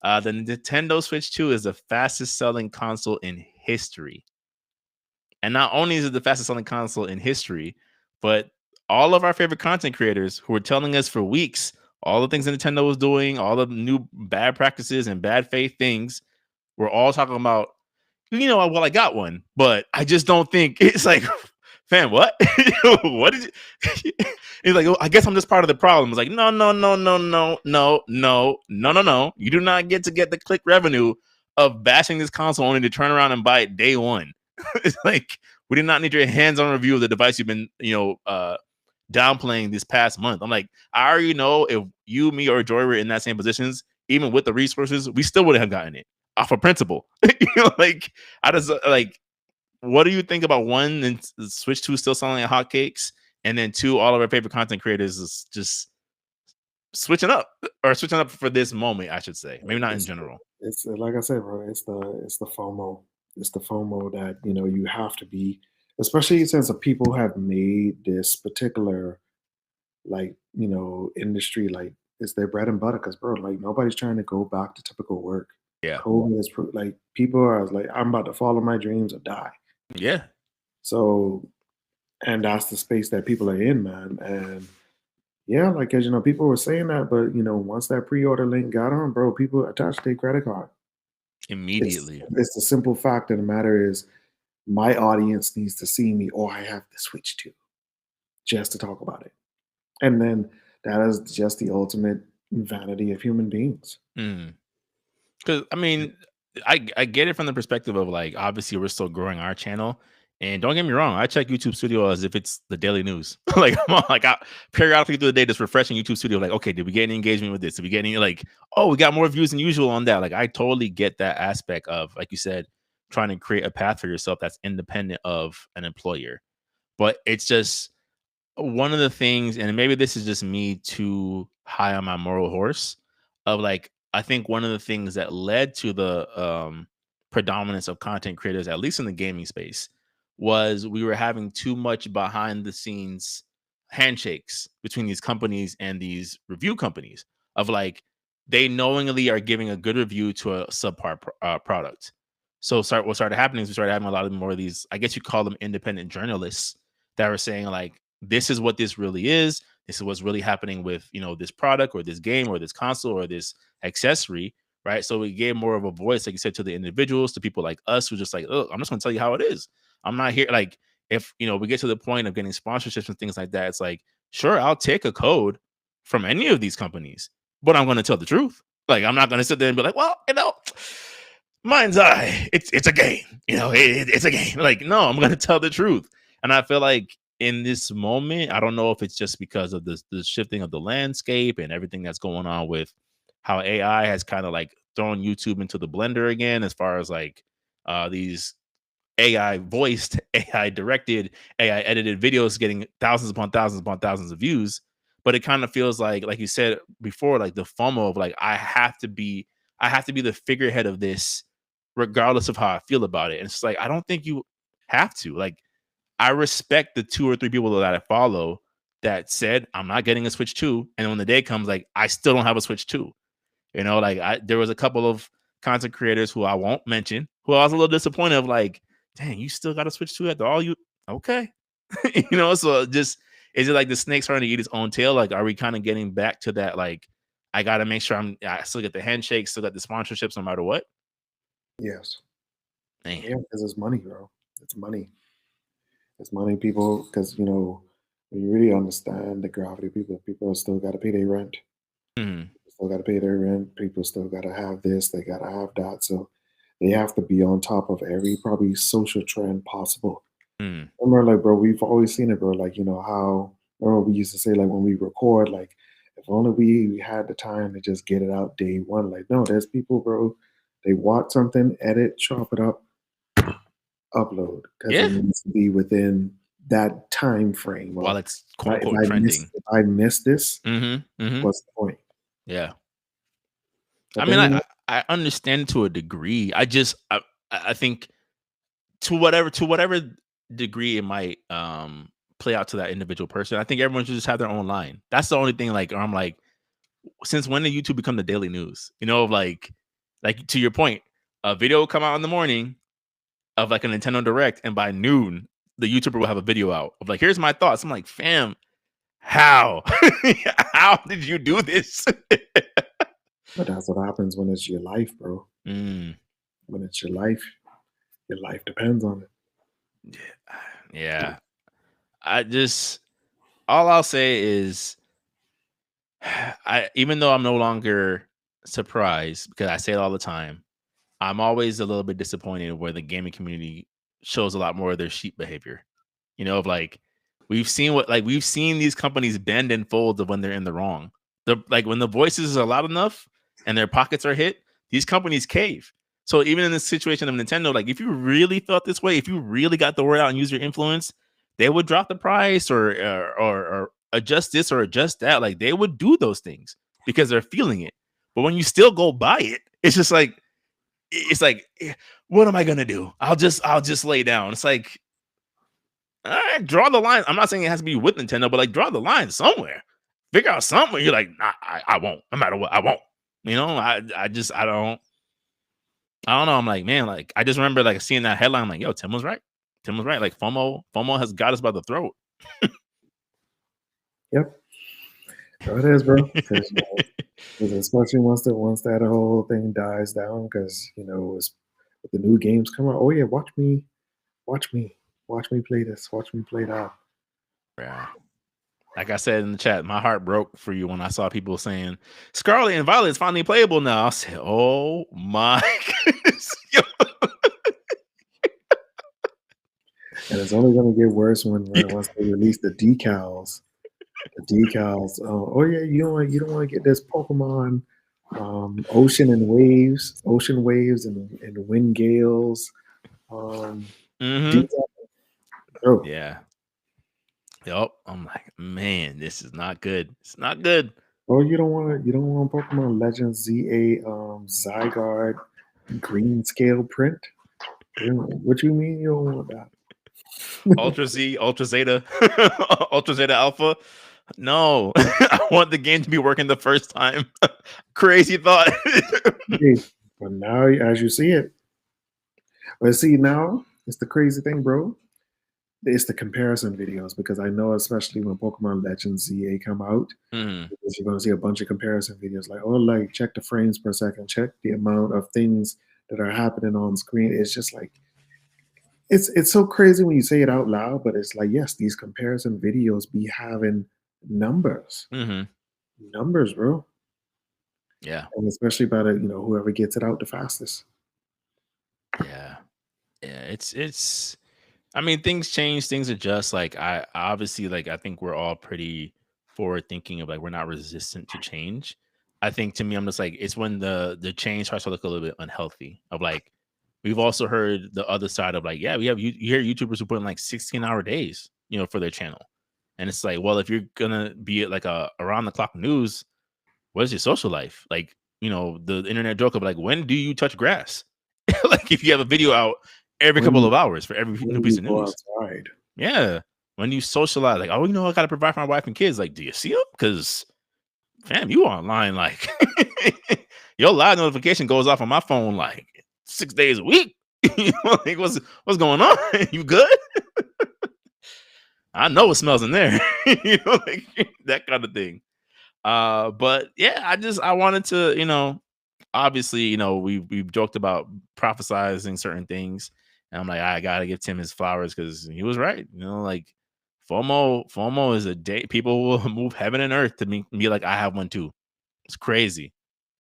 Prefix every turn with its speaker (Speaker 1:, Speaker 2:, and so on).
Speaker 1: The Nintendo Switch 2 is the fastest selling console in history. And not only is it the fastest selling console in history, but all of our favorite content creators who were telling us for weeks all the things that Nintendo was doing, all the new bad practices and bad faith things, were all talking about, well, I got one, but I just don't think it's like, fam, what? What did you? He's like, I guess I'm just part of the problem. It's like, no, no, no, no, no, no, no, no, no, no. You do not get to get the click revenue of bashing this console only to turn around and buy it day one. It's like, we did not need your hands-on review of the device you've been, downplaying this past month. I'm like, I already know if you, me, or Joy were in that same positions, even with the resources, we still wouldn't have gotten it off of principle. Like, I just like, what do you think about one, and Switch 2 still selling like hotcakes, and then two, all of our favorite content creators is just switching up for this moment, I should say. Maybe not in general.
Speaker 2: It's like I said, bro. It's the FOMO. It's the FOMO that you have to be, especially since the people have made this particular industry like it's their bread and butter. Because bro, like nobody's trying to go back to typical work.
Speaker 1: Yeah.
Speaker 2: COVID is like people are like, I'm about to follow my dreams or die.
Speaker 1: Yeah.
Speaker 2: So, and that's the space that people are in, man. And yeah, like, cause people were saying that, but once that pre-order link got on, bro, people attached their credit card.
Speaker 1: Immediately.
Speaker 2: It's the simple fact of the matter is, my audience needs to see me, or I have to switch to, just to talk about it. And then that is just the ultimate vanity of human beings.
Speaker 1: Because I mean, I get it from the perspective of like, obviously we're still growing our channel, and don't get me wrong, I check YouTube Studio as if it's the daily news. Like I'm like, I periodically through the day just refreshing YouTube Studio. Like, okay, did we get any engagement with this? Did we get any like, oh, we got more views than usual on that? Like, I totally get that aspect of, like you said, trying to create a path for yourself that's independent of an employer. But it's just one of the things, and maybe this is just me too high on my moral horse of like, I think one of the things that led to the predominance of content creators, at least in the gaming space, was we were having too much behind the scenes handshakes between these companies and these review companies of like, they knowingly are giving a good review to a subpar product. So what started happening is we started having a lot of more of these, I guess you call them independent journalists, that were saying like, this is what this really is. This is what's really happening with, this product or this game or this console or this accessory, right? So we gave more of a voice, like you said, to the individuals, to people like us who just like, oh, I'm just going to tell you how it is. I'm not here. Like, if, we get to the point of getting sponsorships and things like that, it's like, sure, I'll take a code from any of these companies, but I'm going to tell the truth. Like, I'm not going to sit there and be like, well, mind's eye, it's a game, it's a game. Like, no, I'm going to tell the truth. And I feel like in this moment, I don't know if it's just because of the shifting of the landscape and everything that's going on with how AI has kind of like thrown YouTube into the blender again, as far as like these AI voiced, AI directed, AI edited videos getting thousands upon thousands of views. But it kind of feels like you said before, like the FOMO of like, I have to be the figurehead of this, regardless of how I feel about it. And it's like, I don't think you have to. Like, I respect the 2 or 3 people that I follow that said, I'm not getting a Switch 2. And when the day comes, like, I still don't have a Switch 2. Like there was a couple of content creators who I won't mention, who I was a little disappointed of, like, dang, you still got a Switch 2 after all you, okay. So just, is it like the snake starting to eat its own tail? Like, are we kind of getting back to that? Like, I got to make sure I still get the handshakes, still got the sponsorships no matter what.
Speaker 2: Yes.
Speaker 1: Man.
Speaker 2: Yeah, because it's money, bro. It's money. It's money, people. Because when you really understand the gravity, people still got to pay their rent. Still got to pay their rent. People still got to have this. They got to have that. So they have to be on top of every probably social trend possible. Remember, like, bro, we've always seen it, bro. Like, how, remember we used to say, like, when we record, like, if only we had the time to just get it out day one. Like, no, there's people, bro, they watch something, edit, chop it up, upload, because it needs to be within that time frame.
Speaker 1: While it's quote unquote trending.
Speaker 2: If I miss this, what's the point?
Speaker 1: Yeah. But I mean, I understand to a degree. I think to whatever degree it might play out to that individual person, I think everyone should just have their own line. That's the only thing. Like, I'm like, since when did YouTube become the daily news? Of like, like to your point, a video will come out in the morning of like a Nintendo Direct, and by noon, the YouTuber will have a video out of like, here's my thoughts. I'm like, fam, how? How did you do this?
Speaker 2: But that's what happens when it's your life, bro.
Speaker 1: Mm,
Speaker 2: When it's your life depends on it.
Speaker 1: yeah. I just all I'll say is I even though I'm no longer surprised because I say it all the time, I'm always a little bit disappointed where the gaming community shows a lot more of their sheep behavior. Of like we've seen these companies bend and fold of when they're in the wrong. Like when the voices are loud enough and their pockets are hit, these companies cave. So even in the situation of Nintendo, like if you really felt this way, if you really got the word out and use your influence, they would drop the price or adjust this or adjust that. Like they would do those things because they're feeling it. But when you still go buy it, it's like, what am I gonna do? I'll just lay down. It's like, all right, draw the line. I'm not saying it has to be with Nintendo, but like draw the line somewhere. Figure out something. You're like, nah, I won't. No matter what, I won't. I don't know. I'm like, man, like I just remember like seeing that headline. I'm like, yo, Tim was right. Tim was right. Like FOMO has got us by the throat.
Speaker 2: Yep. So it is, bro. Because especially once that whole thing dies down, because with the new games come out. Oh yeah, watch me, watch me play this, watch me play that.
Speaker 1: Yeah. Like I said in the chat, my heart broke for you when I saw people saying Scarlet and Violet is finally playable now. I said, oh my goodness. Yo.
Speaker 2: And it's only going to get worse once they release the decals. The decals. Oh yeah, you don't want to get this Pokemon Ocean Waves and Wind Gales.
Speaker 1: Mhm.
Speaker 2: Oh.
Speaker 1: Yeah. Yep. I'm like, man, this is not good. It's not good.
Speaker 2: Oh, you don't want Pokemon Legends ZA Zygarde green scale print? What you mean you don't want that?
Speaker 1: Ultra Z, Ultra Zeta, Ultra Zeta Alpha. No, I want the game to be working the first time. Crazy thought.
Speaker 2: Hey, but now as you see it, but see now it's the crazy thing, bro. It's the comparison videos because I know, especially when Pokemon Legends ZA come out, because you're going to see a bunch of comparison videos like, oh, like check the frames per second, check the amount of things that are happening on screen. It's just like it's so crazy when you say it out loud, but it's like, yes, these comparison videos be having numbers, numbers, bro.
Speaker 1: Yeah,
Speaker 2: And especially by whoever gets it out the fastest.
Speaker 1: yeah. It's. I mean, things change, things adjust. Like I obviously, like I think we're all pretty forward thinking of like we're not resistant to change. I think to me, I'm just like it's when the change starts to look a little bit unhealthy. Of like we've also heard the other side of like, yeah, we have you hear YouTubers who put in like 16-hour days, for their channel, and it's like, well, if you're gonna be at like a around the clock news, what is your social life? Like, the internet joke of like, when do you touch grass? Like if you have a video out every couple
Speaker 2: When
Speaker 1: of hours for every new
Speaker 2: when
Speaker 1: piece
Speaker 2: you
Speaker 1: of
Speaker 2: go
Speaker 1: news.
Speaker 2: outside,
Speaker 1: Yeah. When you socialize, like, oh, I got to provide for my wife and kids. Like, do you see them? Because, fam, you online, like, your live notification goes off on my phone like 6 days a week. Like, what's going on? You good? I know it smells in there. Like that kind of thing. But yeah, I wanted to, obviously, we've joked about prophesizing certain things, and I'm like, I gotta give Tim his flowers because he was right. Like FOMO is a day people will move heaven and earth to be like, I have one too. It's crazy.